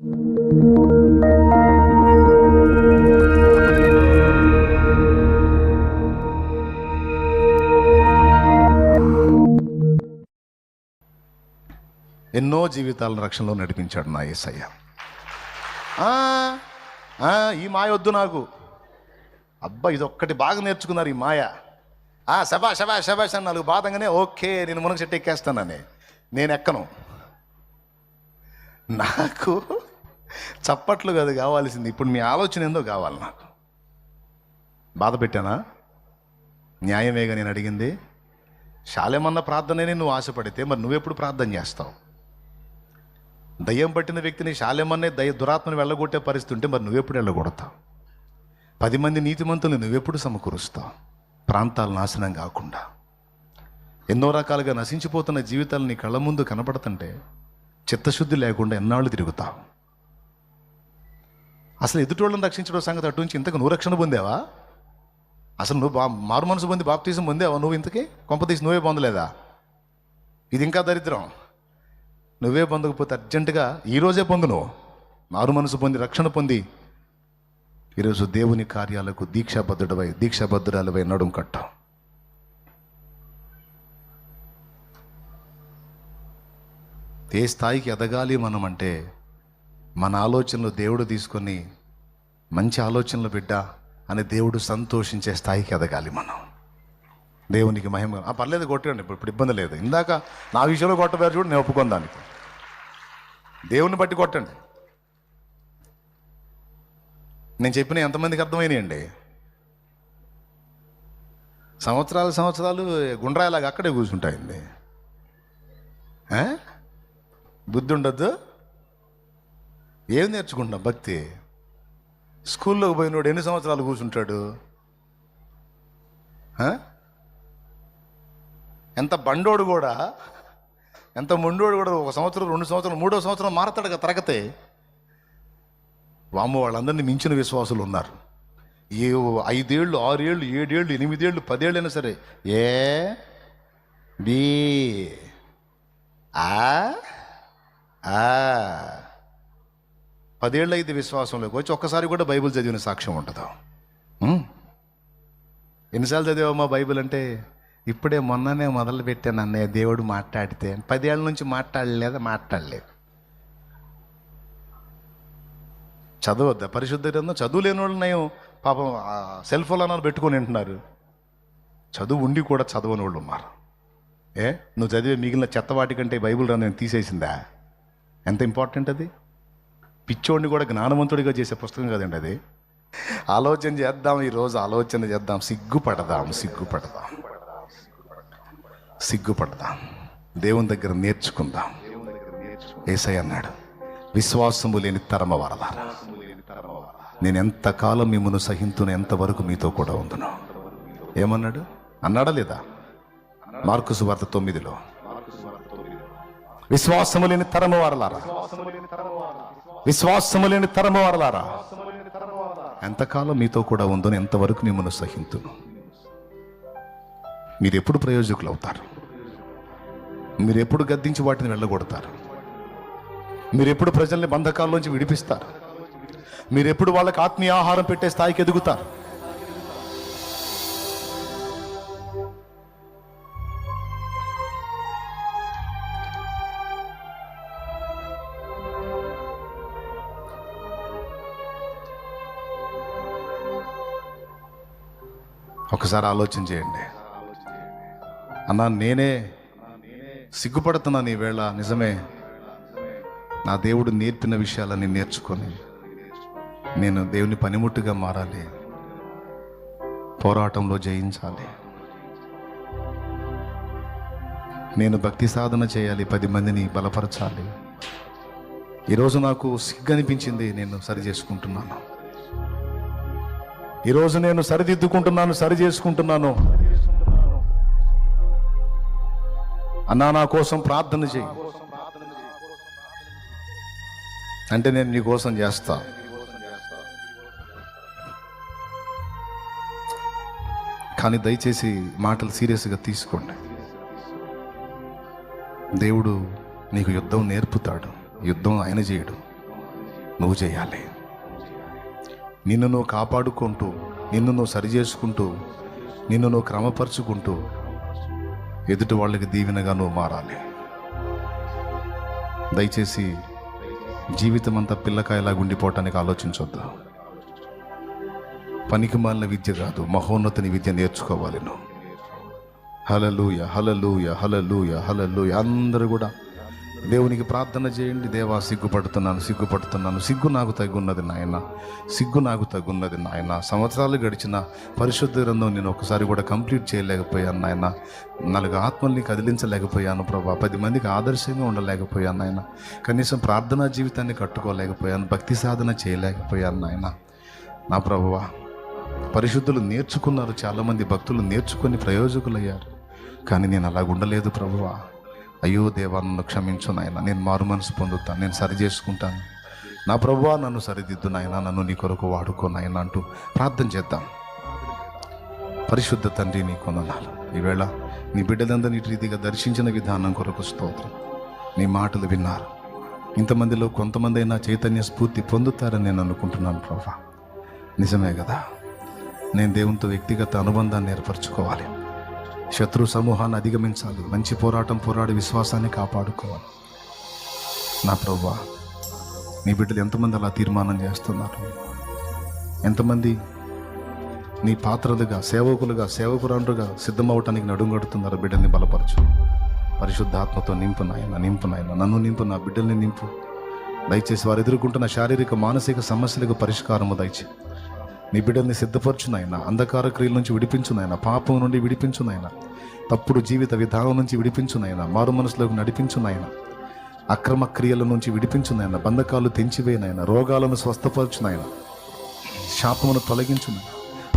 ఎన్నో జీవితాలను రక్షణలో నడిపించాడు నా యేసయ్య. ఈ మాయ వద్దు నాకు. అబ్బా, ఇది ఒక్కటి బాగా నేర్చుకున్నారు ఈ మాయ. శబాష్ శబాష్ శబాష్ అని నాలుగు బాధంగానే ఓకే నేను మునగ చెట్టు ఎక్కేస్తానని. నేను ఎక్కను. నాకు చప్పట్లు కాదు కావాల్సింది, ఇప్పుడు మీ ఆలోచన ఏందో కావాలి. నాకు బాధ పెట్టానా? న్యాయమేగా నేను అడిగింది. శాలేమన్న ప్రార్థననే నువ్వు ఆశపడితే మరి నువ్వెప్పుడు ప్రార్థన చేస్తావు? దయ్యం పట్టిన వ్యక్తిని శాలేమన్నే దురాత్మని వెళ్ళగొట్టే పరిస్థితి ఉంటే మరి నువ్వెప్పుడు వెళ్ళగొడతావు? 10 మంది నీతిమంతుల్ని నువ్వెప్పుడు సమకూరుస్తావు? ప్రాంతాలు నాశనం కాకుండా ఎన్నో రకాలుగా నశించిపోతున్న జీవితాలు నీ కళ్ళ ముందు కనపడుతుంటే చిత్తశుద్ధి లేకుండా ఎన్నాళ్ళు తిరుగుతావు? అసలు ఎదుటోళ్ళని రక్షించడం సంగతి అటు నుంచి ఇంతకు నువ్వు రక్షణ పొందావా? అసలు నువ్వు మారు మనసు పొంది బాప్తీసం పొందావా? నువ్వు ఇంతకీ కొంపతీసి నువ్వే పొందలేదా? ఇది ఇంకా దరిద్రం. నువ్వే పొందకపోతే అర్జెంటుగా ఈరోజే పొందు. నువ్వు మారు మనసు పొంది రక్షణ పొంది ఈరోజు దేవుని కార్యాలకు దీక్షాబద్ధురాలవై నడుం కట్టాం. ఏ స్థాయికి ఎదగాలి మనం అంటే మన ఆలోచనలు దేవుడు తీసుకొని మంచి ఆలోచనలు బిడ్డ అని దేవుడు సంతోషించే స్థాయికి ఎదగాలి మనం. దేవునికి మహిమ. పర్లేదు కొట్టండి, ఇప్పుడు ఇబ్బంది లేదు. ఇందాక నా విషయంలో కొట్టబోయారు చూడు, నేను ఒప్పుకొని దానికి. దేవుని బట్టి కొట్టండి. నేను చెప్పిన ఎంతమందికి అర్థమైనాయండి? సంవత్సరాలు గుండ్రాయిలాగా అక్కడే కూర్చుంటాయింది. బుద్ధి ఉండద్దు. ఏం నేర్చుకుంటున్నాం? భక్తి. స్కూల్లోకి పోయినోడు ఎన్ని సంవత్సరాలు కూర్చుంటాడు? ఎంత బండోడు కూడా, ఎంత మొండోడు కూడా 1 సంవత్సరం 2 సంవత్సరాలు 3వ సంవత్సరం మారతాడు కదా తరగతి. వామ్మ, వాళ్ళందరినీ మించిన విశ్వాసులు ఉన్నారు. 5 ఏళ్ళు 6 ఏళ్ళు 7 ఏళ్ళు 8 ఏళ్ళు 10 ఏళ్ళు అయినా సరే బి 10 ఏళ్ళు అయితే విశ్వాసంలోకి వచ్చి ఒక్కసారి కూడా బైబిల్ చదివిన సాక్ష్యం ఉండదు. ఎన్నిసార్లు చదివామా బైబిల్ అంటే? ఇప్పుడే మొన్ననే మొదలు పెట్టాను అన్నయ్య దేవుడు మాట్లాడితే. 10 ఏళ్ళ నుంచి మాట్లాడలేదు. చదవద్దా పరిశుద్ధ గ్రంథం? చదువు లేని వాళ్ళు నయం పాపం సెల్ ఫోన్ అన్నారు పెట్టుకొని వింటున్నారు. చదువు ఉండి కూడా చదవని వాళ్ళు ఉన్నారు. నువ్వు చదివే మిగిలిన చెత్తవాటి కంటే బైబిల్ గ్రంథం తీసేసిందా? ఎంత ఇంపార్టెంట్ అది. పిచ్చోడిని కూడా జ్ఞానవంతుడిగా చేసే పుస్తకం కదండి అది. ఆలోచన చేద్దాం, ఈరోజు ఆలోచన చేద్దాం. సిగ్గుపడదాం, దేవుని దగ్గర నేర్చుకుందాం. యేసయ్య అన్నాడు, విశ్వాసము లేని తరమ వారలారా, నేను ఎంతకాలం మిమ్మల్ని సహింతును, ఎంతవరకు మీతో కూడా ఉందును. ఏమన్నాడు? అన్నాడా లేదా? మార్కు సువార్త 9లో, విశ్వాసము లేని తరమ వారలారా, ఎంతకాలం మీతో కూడా ఉందని, ఎంతవరకు మిమ్మల్ని సహింతును. మీరు ఎప్పుడు ప్రయోజకులు అవుతారు? మీరు ఎప్పుడు గద్దించి వాటిని వెళ్ళగొడతారు? మీరు ఎప్పుడు ప్రజల్ని బంధకాల్లోంచి విడిపిస్తారు? మీరు ఎప్పుడు వాళ్ళకి ఆత్మీయ ఆహారం పెట్టే స్థాయికి ఎదుగుతారు? ఒకసారి ఆలోచన చేయండి. అన్నా, నేనే సిగ్గుపడుతున్నాను ఈవేళ. నిజమే, నా దేవుడు నేర్పిన విషయాలని నేర్చుకొని నేను దేవుని పనిముట్టుగా మారాలి, పోరాటంలో జయించాలి. నేను భక్తి సాధన చేయాలి, 10 మందిని బలపరచాలి. ఈరోజు నాకు సిగ్గు అనిపించింది, నేను సరి చేసుకుంటున్నాను. ఈరోజు నేను సరిదిద్దుకుంటున్నాను, సరి చేసుకుంటున్నాను. అన్నా, నా కోసం ప్రార్థన చేయి అంటే నేను నీ కోసం చేస్తా. కానీ దయచేసి మాటలు సీరియస్గా తీసుకోండి. దేవుడు నీకు యుద్ధం నేర్పుతాడు, యుద్ధం ఆయన చేయడు. నువ్వు చేయాలి. నిన్ను నువ్వు కాపాడుకుంటూ, నిన్ను నువ్వు సరిచేసుకుంటూ, నిన్ను నువ్వు క్రమపరుచుకుంటూ ఎదుటి వాళ్ళకి దీవెనగా నువ్వు మారాలి. దయచేసి జీవితం అంతా పిల్లకాయలా గుండిపోవటానికి ఆలోచించొద్దు. పనికిమాలిన విద్య కాదు, మహోన్నతిని విద్య నేర్చుకోవాలి నువ్వు. హల్లెలూయా, హల్లెలూయా, హల్లెలూయా, హల్లెలూయా. అందరూ కూడా దేవునికి ప్రార్థన చేయండి. దేవా, సిగ్గుపడుతున్నాను, సిగ్గు నాకు తగ్గున్నది నాయన, సిగ్గు నాకు తగ్గున్నది నాయన. సంవత్సరాలు గడిచిన పరిశుద్ధ గ్రంథం నేను ఒకసారి కూడా కంప్లీట్ చేయలేకపోయాను నాయన. 4 ఆత్మల్ని కదిలించలేకపోయాను ప్రభా. 10 మందికి ఆదర్శంగా ఉండలేకపోయాను నాయన. కనీసం ప్రార్థనా జీవితాన్ని కట్టుకోలేకపోయాను, భక్తి సాధన చేయలేకపోయాను నాయన. నా ప్రభువా, పరిశుద్ధులు నేర్చుకున్నారు, చాలామంది భక్తులు నేర్చుకొని ప్రయోజకులయ్యారు, కానీ నేను అలా ఉండలేదు ప్రభువా. అయ్యో దేవా, నన్ను క్షమించు నాయన, నేను మారు మనసు పొందుతాను, నేను సరి చేసుకుంటాను. నా ప్రభువా, నన్ను సరిదిద్దు నాయన, నన్ను నీ కొరకు వాడుకో నాయన అంటూ ప్రార్థన చేద్దాం. పరిశుద్ధ తండ్రి, నీ కొందనాలు. ఈవేళ నీ బిడ్డలందరినీ ఈ రీతిగా దర్శించిన విధానం కొరకు స్తోత్రం. నీ మాటలు విన్నారు. ఇంతమందిలో కొంతమంది అయినా చైతన్య స్ఫూర్తి పొందుతారని నేను అనుకుంటున్నాను ప్రభా. నిజమే కదా, నేను దేవునితో వ్యక్తిగత అనుబంధాన్ని ఏర్పరచుకోవాలి, శత్రు సమూహాన్ని అధిగమించాలి, మంచి పోరాటం పోరాడి విశ్వాసాన్ని కాపాడుకోవాలి. నా ప్రభువా, నీ బిడ్డలు ఎంతమంది అలా తీర్మానం చేస్తున్నారు? ఎంతమంది నీ పాత్రలుగా, సేవకులుగా, సేవకురాండ్రుగా సిద్ధమవటానికి నడుంగడుతున్నారు? బిడ్డల్ని బలపరచు, పరిశుద్ధాత్మతో నింపు నాయన, నింపు నాయన, నన్ను నింపు, నా బిడ్డల్ని నింపు. దయచేసి వారు ఎదుర్కొంటున్న శారీరక మానసిక సమస్యలకు పరిష్కారము దయచే. నీ బిడ్డల్ని సిద్ధపరచు నాయన, అంధకార క్రియల నుంచి విడిపించు నాయన, పాపం నుండి విడిపించు నాయన, తప్పుడు జీవిత విధానం నుంచి విడిపించు నాయన, మారు మనసులోకి నడిపించు నాయన, అక్రమ క్రియల నుంచి విడిపించు నాయన, బంధకాలు తెంచివే నాయన, రోగాలను స్వస్థపరచు నాయన, శాపమును తొలగించు నాయన,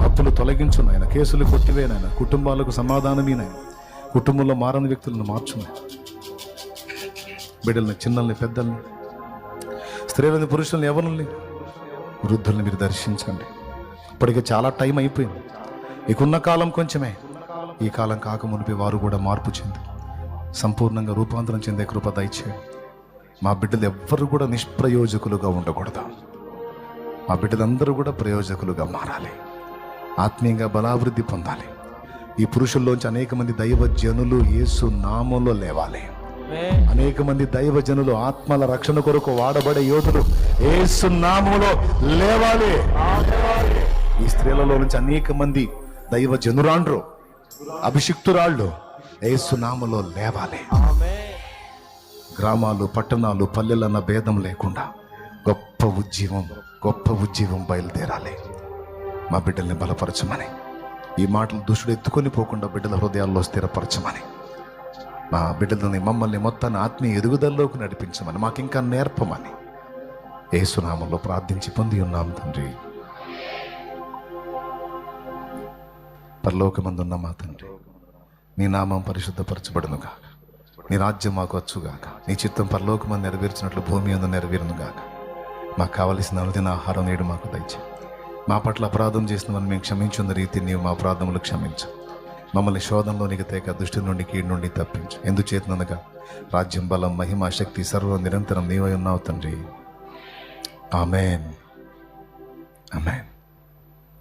అప్పులు తొలగించు నాయన, కేసులు కొట్టివే నాయన, కుటుంబాలకు సమాధానమే నాయన, కుటుంబంలో మారని వ్యక్తులను మార్చు నాయన. బిడ్డల్ని, చిన్నల్ని, పెద్దల్ని, స్త్రీలని, పురుషుల్ని, ఎవరిని, వృద్ధుల్ని మీరు దర్శించండి. ఇప్పటికే చాలా టైం అయిపోయింది, ఇకున్న కాలం కొంచెమే. ఈ కాలం కాక మునిపి వారు కూడా మార్పు చెంది సంపూర్ణంగా రూపాంతరం చెందే కృప దయచేయండి. మా బిడ్డలు ఎవ్వరు కూడా నిష్ప్రయోజకులుగా ఉండకూడదు. మా బిడ్డలందరూ కూడా ప్రయోజకులుగా మారాలి, ఆత్మీయంగా బలాభివృద్ధి పొందాలి. ఈ పురుషుల్లోంచి అనేక మంది దైవజనులు యేసు నామంలో లేవాలి. అనేక మంది దైవజనులు ఆత్మల రక్షణ కొరకు వాడబడే యోధులు యేసు నామములో లేవాలి. ఈ స్త్రీలలో నుంచి అనేక మంది దైవజనురాండ్రు, అభిషిక్తురాళ్ళు యేసు నామములో లేవాలి. గ్రామాలు, పట్టణాలు, పల్లెలన్న భేదం లేకుండా గొప్ప ఉజ్జీవం బయలుదేరాలి. మా బిడ్డల్ని బలపరచమని, ఈ మాటలు దుష్టుడు ఎత్తుకొని పోకుండా బిడ్డల హృదయాల్లో స్థిరపరచమని, మా బిడ్డలని, మమ్మల్ని మొత్తాన్ని ఆత్మీయ ఎదుగుదలలోకి నడిపించమని, మాకింకా నేర్పమని యేసు నామములో ప్రార్థించి పొంది ఉన్నాం తండ్రి. పరలోకమందున్న మా తండ్రి, నీ నామం పరిశుద్ధపరచబడునుగా, నీ రాజ్యం మాకు వచ్చుగాక, నీ చిత్తం పరలోకమందు నెరవేర్చినట్లు భూమి అందు నెరవేరునుగాక. మాకు కావలసిన అనుదిన ఆహారం నేడు మాకు దయచే. మా పట్ల అపరాధం చేసినవని మేము క్షమించున్న రీతి నీవు మా అపరాధములు క్షమించు. మమ్మల్ని శోధంలోనికి తేక దుష్టి నుండి, కీడు నుండి తప్పించు. ఎందుచేతనగా రాజ్యం, బలం, మహిమ, శక్తి సర్వం నిరంతరం నీవై ఉన్నావు తండ్రి. ఆమేన్, ఆమేన్.